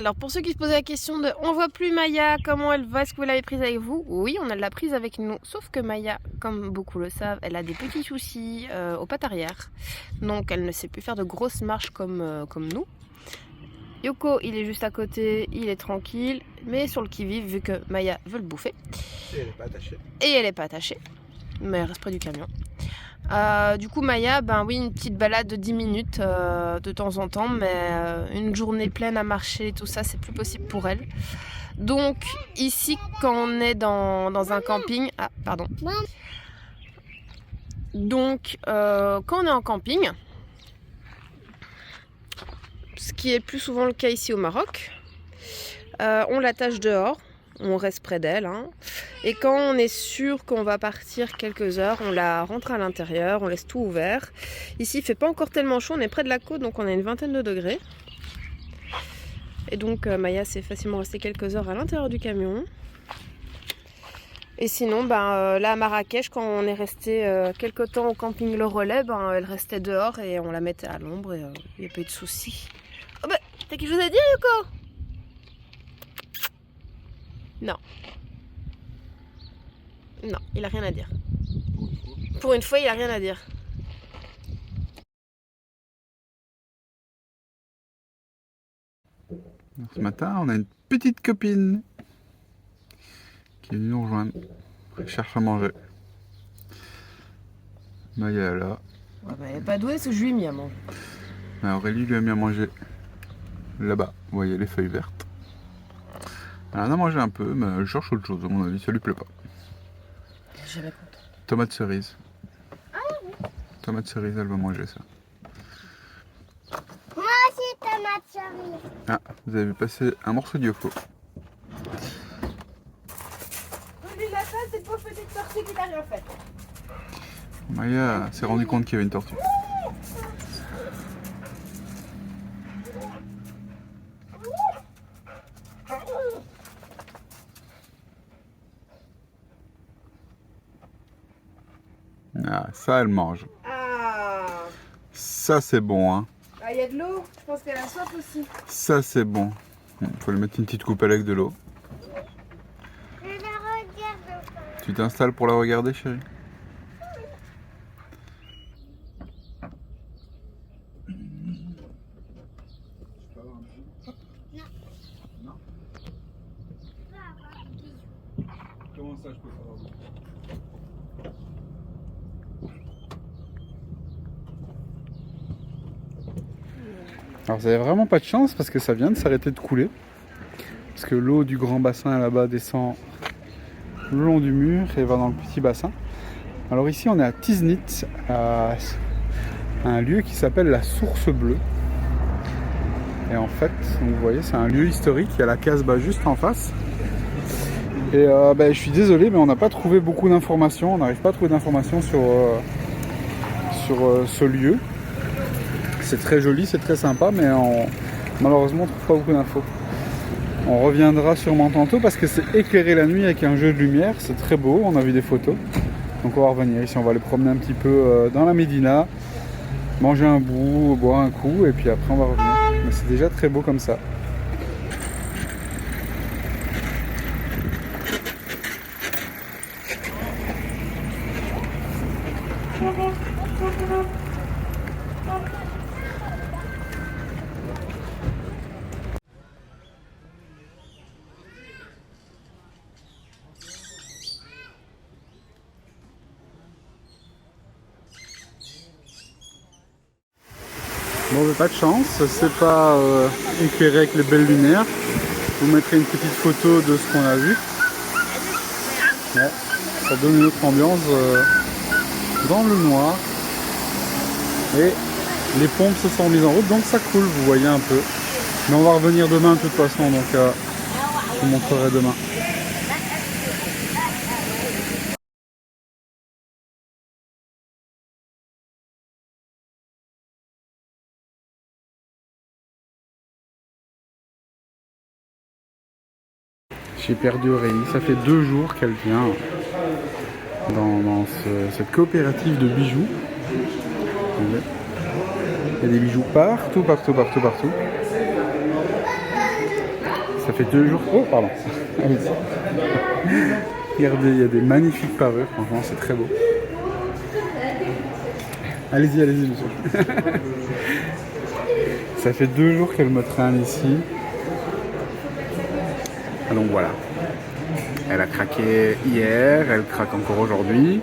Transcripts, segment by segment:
Alors pour ceux qui se posaient la question de on voit plus Maya, comment elle va, est-ce que vous l'avez prise avec vous? Oui, on l'a prise avec nous, sauf que Maya, comme beaucoup le savent, elle a des petits soucis aux pattes arrière, donc elle ne sait plus faire de grosses marches comme nous. Yoko, il est juste à côté, il est tranquille, mais sur le qui-vive vu que Maya veut le bouffer. Et elle n'est pas attachée. Et elle n'est pas attachée, mais elle reste près du camion. Du coup Maya, ben oui, une petite balade de 10 minutes de temps en temps, mais une journée pleine à marcher, tout ça, c'est plus possible pour elle. Donc ici, quand on est dans un camping... Ah, pardon. Donc, quand on est en camping, ce qui est plus souvent le cas ici au Maroc, on l'attache dehors. On reste près d'elle, hein. Et quand on est sûr qu'on va partir quelques heures, on la rentre à l'intérieur, on laisse tout ouvert. Ici il fait pas encore tellement chaud, on est près de la côte, donc on a une vingtaine de degrés. Et donc Maya s'est facilement restée quelques heures à l'intérieur du camion. Et sinon, là à Marrakech, quand on est resté quelques temps au camping Le Relais, elle restait dehors et on la mettait à l'ombre et il n'y a pas eu de soucis. Oh bah, t'as quelque chose à dire, Yoko? Non. Non, il a rien à dire. Pour une fois, il a rien à dire. Ce matin, on a une petite copine qui est venue nous rejoindre. Elle cherche à manger. Maya est là. Ah bah, elle est pas douée, c'est que je lui ai mis à manger. Aurélie lui a mis à manger là-bas. Vous voyez les feuilles vertes. Elle en a mangé un peu, mais elle cherche autre chose. À mon avis, ça lui plaît pas. Je suis jamais contente. Tomate cerise. Ah oui. Tomate cerise, elle va manger ça. Moi aussi, tomate cerise. Ah, vous avez passé un morceau de Yoko. Lui, la face, cette pauvre petite tortue qui n'a rien fait. Maya s'est rendu compte qu'il y avait une tortue. Ah, ça, elle mange. Ah, Ça, c'est bon, hein. il y a de l'eau, je pense qu'elle a soif aussi. Ça, c'est bon. Il faut lui mettre une petite coupe avec de l'eau. Je la regarde. Tu t'installes pour la regarder, chérie? Non. Comment ça, je peux savoir? Alors vous avez vraiment pas de chance parce que ça vient de s'arrêter de couler. Parce que l'eau du grand bassin là-bas descend le long du mur et va dans le petit bassin. Alors ici on est à Tiznit, à un lieu qui s'appelle la Source Bleue. Et en fait, vous voyez, c'est un lieu historique, il y a la Casbah juste en face. Et je suis désolé, mais on n'a pas trouvé beaucoup d'informations, on n'arrive pas à trouver d'informations sur ce lieu. C'est très joli, c'est très sympa, mais malheureusement on ne trouve pas beaucoup d'infos. On reviendra sûrement tantôt parce que c'est éclairé la nuit avec un jeu de lumière, c'est très beau, on a vu des photos. Donc on va revenir ici, on va aller promener un petit peu dans la Médina, manger un bout, boire un coup et puis après on va revenir. Mais c'est déjà très beau comme ça. Bon, pas de chance, c'est pas éclairé avec les belles lumières. Je vous mettrai une petite photo de ce qu'on a vu. Ouais, ça donne une autre ambiance dans le noir. Et les pompes se sont mises en route, donc ça coule, vous voyez un peu. Mais on va revenir demain de toute façon, donc je vous montrerai demain. J'ai perdu Aurélie, ça fait 2 jours qu'elle vient dans cette coopérative de bijoux. Il y a des bijoux partout. Ça fait 2 jours. Oh, pardon. Allez-y. Regardez, il y a des magnifiques parures. Franchement, c'est très beau. Allez-y, allez-y, monsieur. Ça fait 2 jours qu'elle me traîne ici. Donc voilà. Elle a craqué hier, elle craque encore aujourd'hui.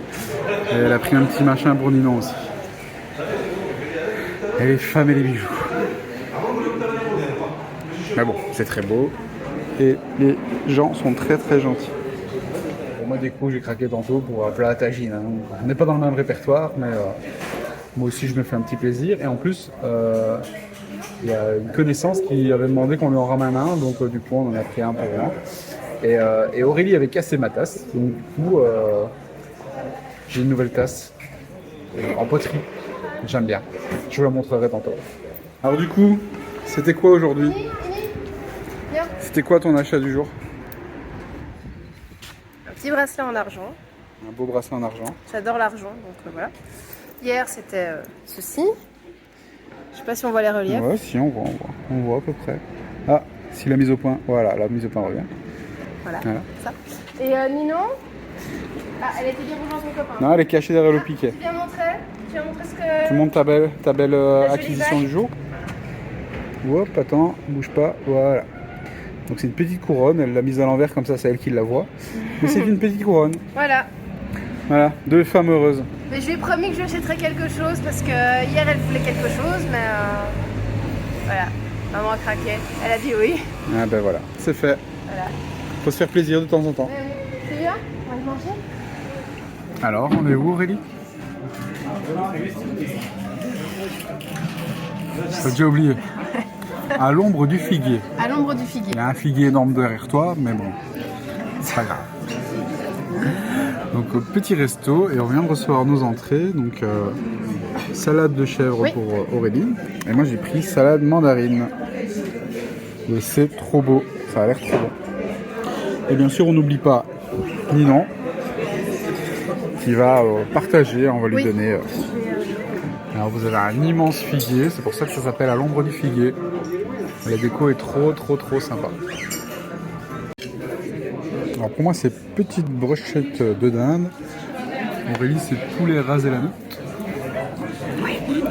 Et elle a pris un petit machin pour Ninon aussi. Et les femmes et les bijoux. Mais bon, c'est très beau. Et les gens sont très très gentils. Pour moi, des coups, j'ai craqué tantôt pour un plat à tagine. Hein. On n'est pas dans le même répertoire, mais moi aussi, je me fais un petit plaisir. Et en plus, il y a une connaissance qui avait demandé qu'on lui en ramène un. Donc, du coup, on en a pris un pour moi. Et Aurélie avait cassé ma tasse. Donc, du coup, j'ai une nouvelle tasse en poterie. J'aime bien. Je vous la montrerai tantôt. Alors, du coup, c'était quoi aujourd'hui ? C'était quoi ton achat du jour ? Un petit bracelet en argent. Un beau bracelet en argent. J'adore l'argent, donc voilà. Hier, c'était ceci. Je sais pas si on voit les reliefs. Ouais, si, on voit. On voit à peu près. Ah, si la mise au point. Voilà, la mise au point revient. Voilà. Ça. Et Ninon, elle était bien rejointe son copain. Non, elle est cachée derrière le piquet. Tu viens montrer ce que... Tu montres ta belle acquisition du jour. Hop, attends, bouge pas. Voilà. Donc c'est une petite couronne, elle l'a mise à l'envers comme ça, c'est elle qui la voit. Mais c'est une petite couronne. Voilà. Voilà, 2 femmes heureuses. Mais je lui ai promis que je lui achèterais quelque chose parce que hier elle voulait quelque chose, mais voilà, maman a craqué. Elle a dit oui. Ah ben voilà, c'est fait. Voilà. Faut se faire plaisir de temps en temps. C'est bien, on va le manger. Alors, on est où Aurélie ? T'as déjà oublié. À l'ombre du figuier. À l'ombre du figuier. Il y a un figuier énorme derrière toi, mais bon, c'est pas grave. Donc petit resto, et on vient de recevoir nos entrées. Donc salade de chèvre pour Aurélie. Et moi j'ai pris salade mandarine. Et c'est trop beau, ça a l'air trop bon. Et bien sûr on n'oublie pas Ninon, qui va partager, on va lui donner... Alors vous avez un immense figuier, c'est pour ça que ça s'appelle à l'ombre du figuier. La déco est trop sympa. Alors pour moi c'est petite brochette de dinde. Aurélie c'est poulet rasé la note.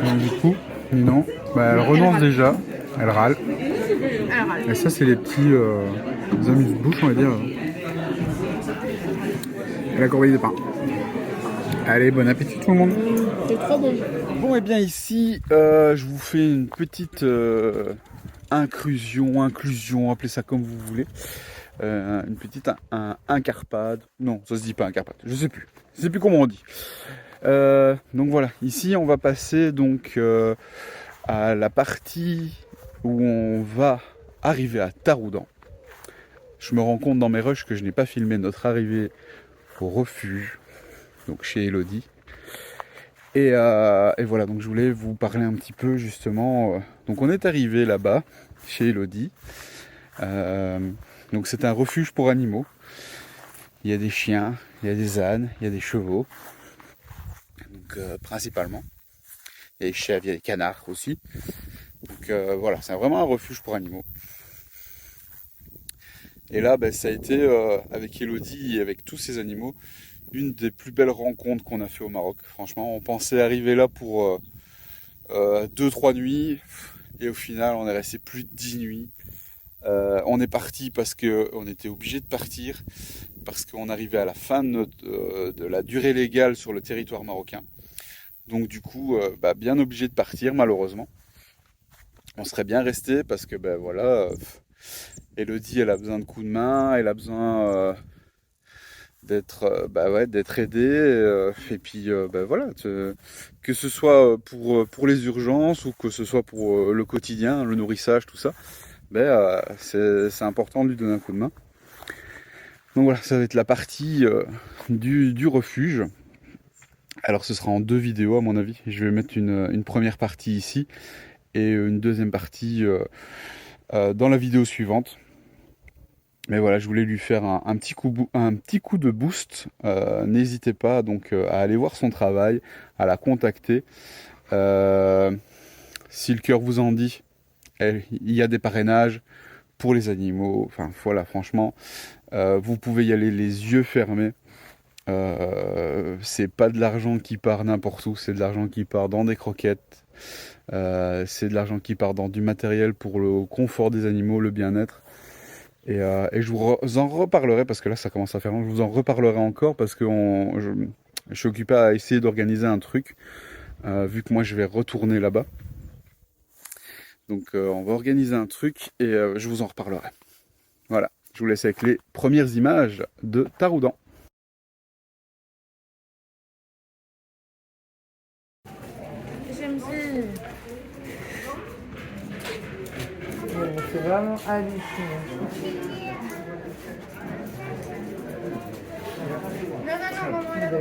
Donc du coup, Ninon, elle renonce déjà, elle râle. Et ça c'est les petits amuse-bouches on va dire. Et la corbeille de pain. Allez, bon appétit tout le monde. C'est trop bon. Bon et bien ici, je vous fais une petite inclusion, appelez ça comme vous voulez. Une petite incarpade. Non, ça se dit pas incarpade, je sais plus comment on dit. Donc voilà, ici on va passer donc à la partie où on va arriver à Taroudan. Je me rends compte dans mes rushs que je n'ai pas filmé notre arrivée au refuge, donc chez Elodie. Et voilà, donc je voulais vous parler un petit peu justement. Donc on est arrivé là-bas, chez Elodie. Donc c'est un refuge pour animaux. Il y a des chiens, il y a des ânes, il y a des chevaux. Donc principalement. Il y a des chèvres, il y a des canards aussi. Donc voilà, c'est vraiment un refuge pour animaux. Et là, ça a été avec Elodie et avec tous ces animaux, une des plus belles rencontres qu'on a fait au Maroc. Franchement, on pensait arriver là pour 2-3 nuits. Et au final, on est resté plus de 10 nuits. On est parti parce qu'on était obligé de partir. Parce qu'on arrivait à la fin de la durée légale sur le territoire marocain. Donc du coup, bien obligé de partir malheureusement. On serait bien resté parce que voilà, Elodie elle a besoin de coups de main, elle a besoin d'être aidée. Et puis voilà, que ce soit pour les urgences ou que ce soit pour le quotidien, le nourrissage, tout ça, c'est important de lui donner un coup de main. Donc voilà, ça va être la partie du refuge. Alors ce sera en 2 vidéos à mon avis. Je vais mettre une première partie ici et une deuxième partie dans la vidéo suivante. Mais voilà, je voulais lui faire un petit coup de boost. N'hésitez pas donc à aller voir son travail, à la contacter. Si le cœur vous en dit, il y a des parrainages pour les animaux. Enfin voilà, franchement, vous pouvez y aller les yeux fermés. C'est pas de l'argent qui part n'importe où, c'est de l'argent qui part dans des croquettes. C'est de l'argent qui part dans du matériel pour le confort des animaux, le bien-être. Et je vous en reparlerai parce que là ça commence à faire long. Je vous en reparlerai encore parce que je suis occupé à essayer d'organiser un truc vu que moi je vais retourner là-bas. Donc on va organiser un truc et je vous en reparlerai. Voilà, je vous laisse avec les premières images de Taroudan. C'est vraiment hallucinant.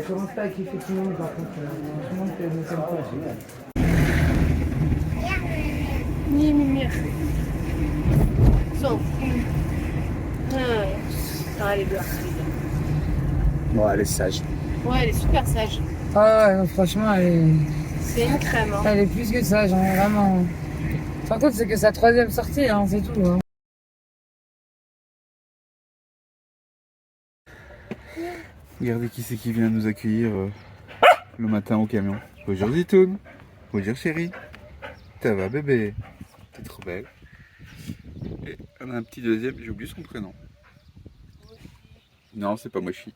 Commence pas à kiffer tout le monde par contre. Tout le monde fait une seule fois. Ni mimir. So. Elle est bien. Bon, elle est sage. Ouais, elle est super sage. Ah ouais, non, franchement, C'est une crème. Hein. elle est plus que sage, hein, vraiment. Par contre, c'est que sa 3e sortie, hein, c'est tout. Hein. Regardez qui c'est qui vient nous accueillir le matin au camion. Bonjour Zitoun. Bonjour chérie. Ça va bébé? T'es trop belle. Et on a un petit deuxième, j'ai oublié son prénom. Non, c'est pas Mochi.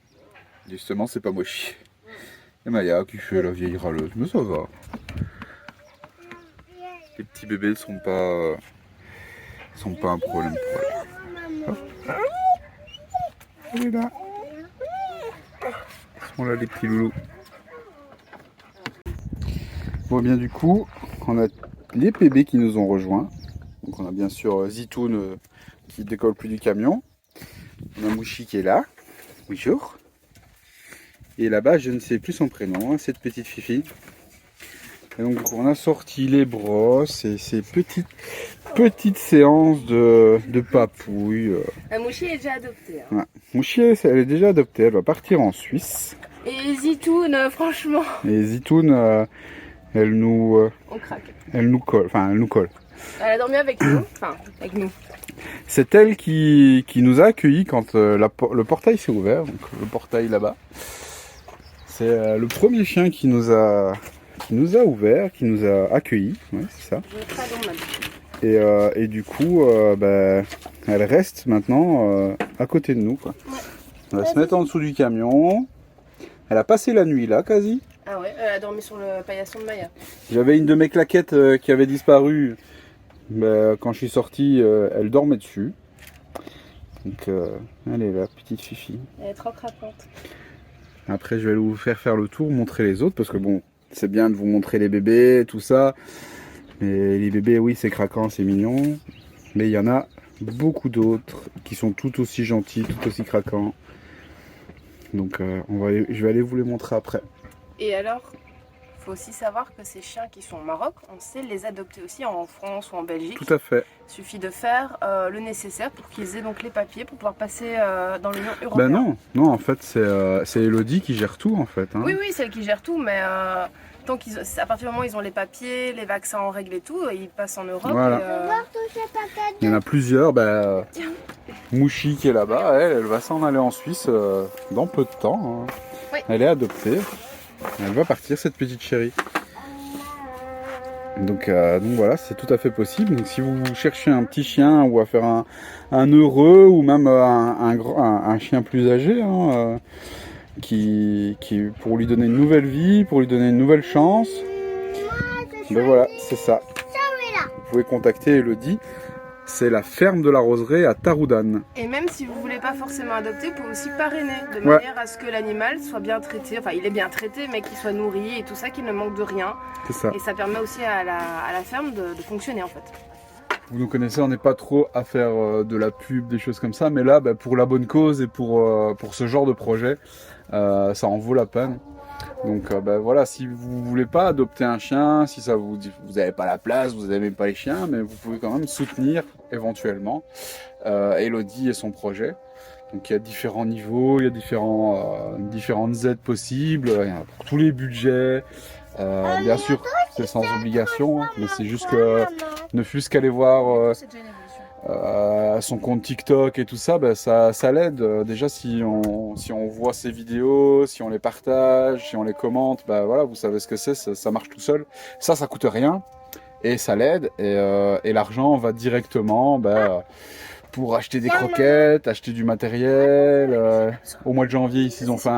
Justement, c'est pas Mochi. Et Maya qui fait la vieille râleuse, mais ça va. Les petits bébés sont pas un problème pour elle. Oh. Elle est là. Ils sont là les petits loulous. Bon bien du coup, on a les bébés qui nous ont rejoints. Donc on a bien sûr Zitoun qui décolle plus du camion. On a Mouchi qui est là. Bonjour. Et là-bas, je ne sais plus son prénom, cette petite fifi. Et donc on a sorti les brosses et ces petites séances de papouille. Mouchi est déjà adoptée. Hein. Ouais. Mouchi, elle est déjà adoptée, elle va partir en Suisse. Et Zitoun, franchement. Et Zitoun, elle nous On craque. elle nous colle. Elle a dormi avec nous. Enfin, avec nous. C'est elle qui nous a accueillis quand le portail s'est ouvert, donc le portail là-bas. C'est le premier chien qui nous a ouvert, qui nous a accueillis, ouais, c'est ça. Et du coup, elle reste maintenant à côté de nous, quoi. Ouais. On va se mettre en dessous du camion. Elle a passé la nuit là, quasi. Ah ouais, elle a dormi sur le paillasson de Maya. J'avais une de mes claquettes qui avait disparu. Quand je suis sorti, elle dormait dessus. Donc, elle est là, petite fifi. Elle est trop craquante. Après, je vais vous faire le tour, montrer les autres, parce que bon, c'est bien de vous montrer les bébés, tout ça. Mais les bébés, oui, c'est craquant, c'est mignon. Mais il y en a beaucoup d'autres qui sont tout aussi gentils, tout aussi craquants. Donc, je vais aller vous les montrer après. Et alors, il faut aussi savoir que ces chiens qui sont au Maroc, on sait les adopter aussi en France ou en Belgique. Tout à fait. Il suffit de faire le nécessaire pour qu'ils aient donc les papiers pour pouvoir passer dans l'Union européenne. Ben non, en fait, c'est Elodie qui gère tout, en fait. Hein. Oui, c'est elle qui gère tout, mais tant à partir du moment où ils ont les papiers, les vaccins en règle et tout, ils passent en Europe. Voilà. Il y en a plusieurs. Mouchi qui est là-bas, elle va s'en aller en Suisse dans peu de temps. Hein. Oui. Elle est adoptée. Elle va partir, cette petite chérie. Donc voilà, c'est tout à fait possible. Donc si vous cherchez un petit chien ou à faire un heureux ou même un chien plus âgé, hein, qui pour lui donner une nouvelle vie, pour lui donner une nouvelle chance, ben voilà, c'est ça. Vous pouvez contacter Elodie. C'est la ferme de la Roseraie à Taroudan. Et même si vous ne voulez pas forcément adopter, vous pouvez aussi parrainer, de manière à ce que l'animal soit bien traité, enfin il est bien traité, mais qu'il soit nourri et tout ça, qu'il ne manque de rien. C'est ça. Et ça permet aussi à la ferme de fonctionner en fait. Vous nous connaissez, on n'est pas trop à faire de la pub, des choses comme ça, mais là, pour la bonne cause et pour ce genre de projet, ça en vaut la peine. Donc voilà, si vous voulez pas adopter un chien, si ça vous dit vous n'avez pas la place, vous n'aimez pas les chiens, mais vous pouvez quand même soutenir éventuellement Elodie et son projet. Donc il y a différents niveaux, il y a différentes aides possibles, il y en a pour tous les budgets. Bien sûr, c'est sans obligation, hein, mais c'est juste que ne fût-ce qu'aller voir son compte TikTok et tout ça, bah, ça l'aide. Déjà, si on voit ses vidéos, si on les partage, si on les commente, bah voilà, vous savez ce que c'est, ça marche tout seul. Ça coûte rien et ça l'aide. Et l'argent va directement bah, pour acheter des croquettes, acheter du matériel. Au mois de janvier, ici, ils ont fait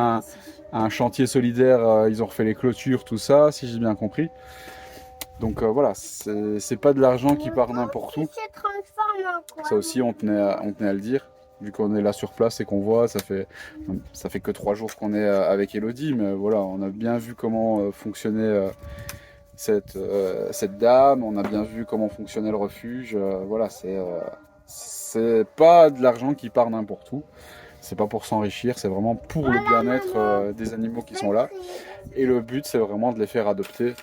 un chantier solidaire, ils ont refait les clôtures, tout ça, si j'ai bien compris. Donc voilà, c'est pas de l'argent qui part n'importe où. Ça aussi, on tenait à le dire, vu qu'on est là sur place et qu'on voit, ça fait que 3 jours qu'on est avec Elodie, mais voilà, on a bien vu comment fonctionnait cette dame, on a bien vu comment fonctionnait le refuge. Voilà, c'est pas de l'argent qui part n'importe où. C'est pas pour s'enrichir, c'est vraiment pour le bien-être des animaux qui sont là. Et le but, c'est vraiment de les faire adopter.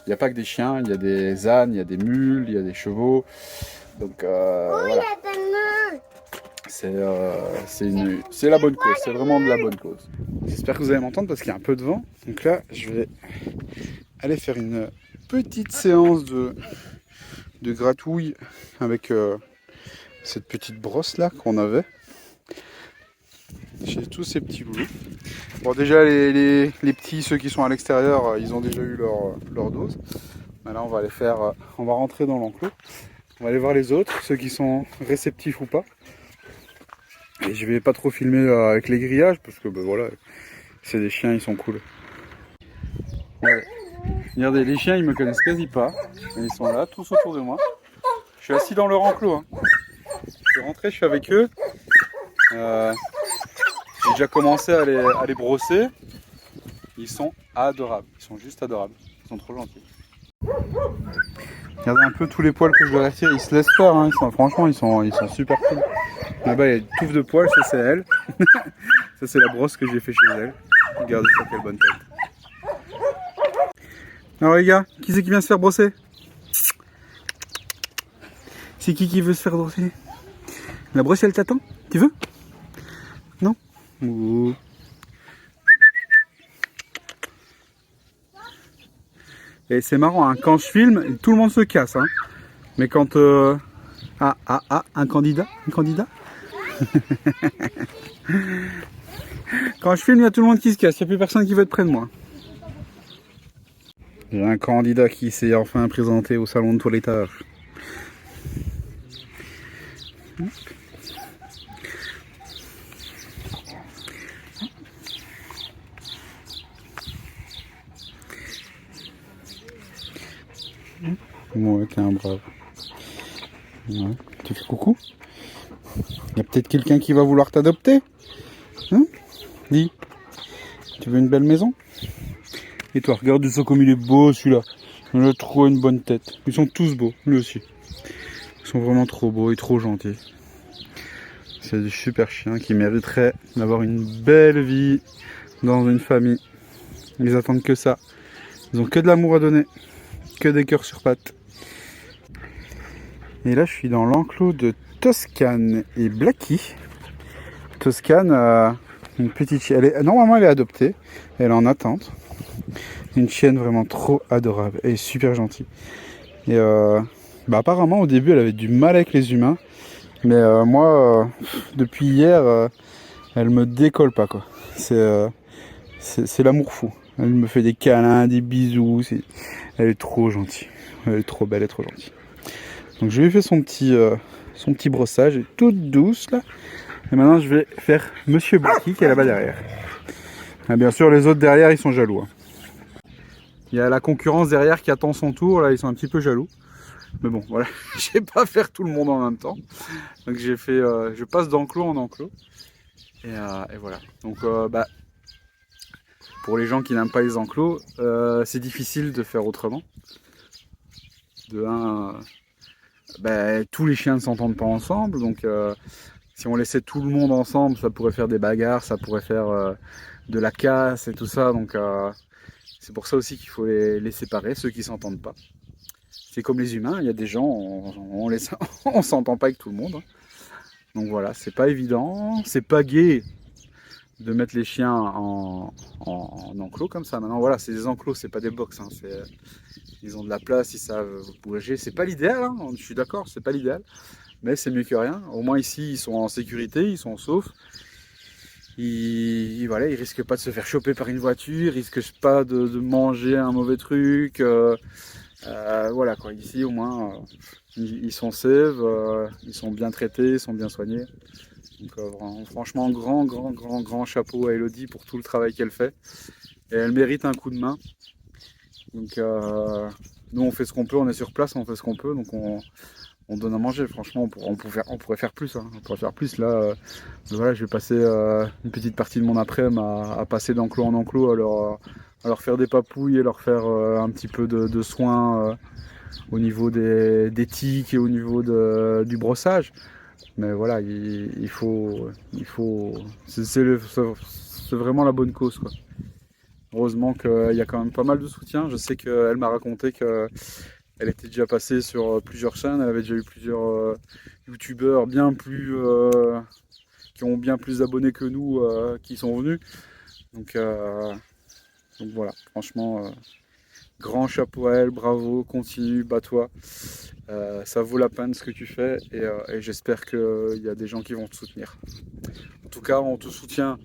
Il n'y a pas que des chiens, il y a des ânes, il y a des mules, il y a des chevaux. Donc voilà. C'est la bonne cause, c'est vraiment de la bonne cause. J'espère que vous allez m'entendre parce qu'il y a un peu de vent. Donc là, je vais aller faire une petite séance de gratouille avec cette petite brosse là qu'on avait. J'ai tous ces petits loulous. Bon, déjà les petits, ceux qui sont à l'extérieur, ils ont déjà eu leur dose. Là, on va aller faire, on va rentrer dans l'enclos. On va aller voir les autres, ceux qui sont réceptifs ou pas. Et je vais pas trop filmer avec les grillages parce que ben, voilà, c'est des chiens, ils sont cool. Ouais. Regardez, les chiens, ils me connaissent quasi pas. Et ils sont là, tous autour de moi. Je suis assis dans leur enclos. Hein. Je suis rentré, je suis avec eux. J'ai déjà commencé à les brosser. Ils sont adorables. Ils sont juste adorables. Ils sont trop gentils. Regardez un peu tous les poils que je leur retire. Ils se laissent pas. Hein. Franchement, ils sont super cool. Là-bas, il y a une touffe de poils. Ça, c'est elle. Ça, c'est la brosse que j'ai fait chez elle. Regardez ça, quelle bonne tête. Alors, les gars, qui c'est qui vient se faire brosser? C'est qui veut se faire brosser? La brosse, elle t'attend? Tu veux? Non? Ouh. Et c'est marrant, hein, quand je filme, tout le monde se casse. Hein. Mais quand... un candidat? Un candidat? Quand je filme, il y a tout le monde qui se casse. Il n'y a plus personne qui veut être près de moi. J'ai un candidat qui s'est enfin présenté au salon de toilettage. Ouais, t'es un brave. Ouais. Tu fais coucou? Il y a peut-être quelqu'un qui va vouloir t'adopter? Hein? Dis, tu veux une belle maison? Et toi, regarde ça comme il est beau celui-là. Il a trop une bonne tête. Ils sont tous beaux, lui aussi. Ils sont vraiment trop beaux et trop gentils. C'est des super chiens qui mériteraient d'avoir une belle vie dans une famille. Ils attendent que ça. Ils ont que de l'amour à donner. Que des cœurs sur pattes. Et là, je suis dans l'enclos de Toscane et Blacky. Toscane, une petite chienne. Normalement, elle est adoptée. Elle est en attente. Une chienne vraiment trop adorable. Elle est super gentille. Et apparemment, au début, elle avait du mal avec les humains. Mais moi, depuis hier, elle me décolle pas, quoi. C'est l'amour fou. Elle me fait des câlins, des bisous. Elle est trop gentille. Elle est trop belle et trop gentille. Donc je lui ai fait son petit brossage, elle est toute douce là. Et maintenant je vais faire Monsieur Blacky qui est là-bas derrière. Et bien sûr les autres derrière ils sont jaloux. Hein. Il y a la concurrence derrière qui attend son tour, là ils sont un petit peu jaloux. Mais bon voilà, je vais pas faire tout le monde en même temps. Donc j'ai fait, je passe d'enclos en enclos. Et voilà. Donc pour les gens qui n'aiment pas les enclos, c'est difficile de faire autrement. De un... tous les chiens ne s'entendent pas ensemble, donc si on laissait tout le monde ensemble, ça pourrait faire des bagarres, ça pourrait faire de la casse et tout ça, donc c'est pour ça aussi qu'il faut les séparer, ceux qui ne s'entendent pas. C'est comme les humains, il y a des gens, on s'entend pas avec tout le monde. Hein. Donc voilà, c'est pas évident, c'est pas gai de mettre les chiens en enclos comme ça. Maintenant voilà, c'est des enclos, c'est pas des box, hein, ils ont de la place, ils savent bouger. C'est pas l'idéal, hein, je suis d'accord, c'est pas l'idéal. mais c'est mieux que rien. Au moins ici, ils sont en sécurité, ils sont saufs. Voilà, ils risquent pas de se faire choper par une voiture, ils risquent pas de manger un mauvais truc. Voilà quoi, ici au moins ils sont safe, ils sont bien traités, ils sont bien soignés. Donc franchement grand chapeau à Elodie pour tout le travail qu'elle fait. Et elle mérite un coup de main. Donc nous on fait ce qu'on peut, on est sur place, on fait ce qu'on peut, donc on donne à manger. Franchement on pourrait faire plus, hein. On pourrait faire plus. Là voilà, je vais passer une petite partie de mon après-midi à passer d'enclos en enclos, à leur faire des papouilles et leur faire un petit peu de soins au niveau des tiques et au niveau du brossage. Mais voilà, il faut c'est vraiment la bonne cause, quoi. Heureusement qu'il y a quand même pas mal de soutien. Je sais qu'elle m'a raconté qu'elle était déjà passée sur plusieurs chaînes, elle avait déjà eu plusieurs youtubeurs bien plus qui ont bien plus d'abonnés que nous qui sont venus. Donc voilà, franchement, grand chapeau à elle, bravo, continue, bats-toi. Ça vaut la peine ce que tu fais et j'espère qu'il y a des gens qui vont te soutenir. En tout cas, on te soutient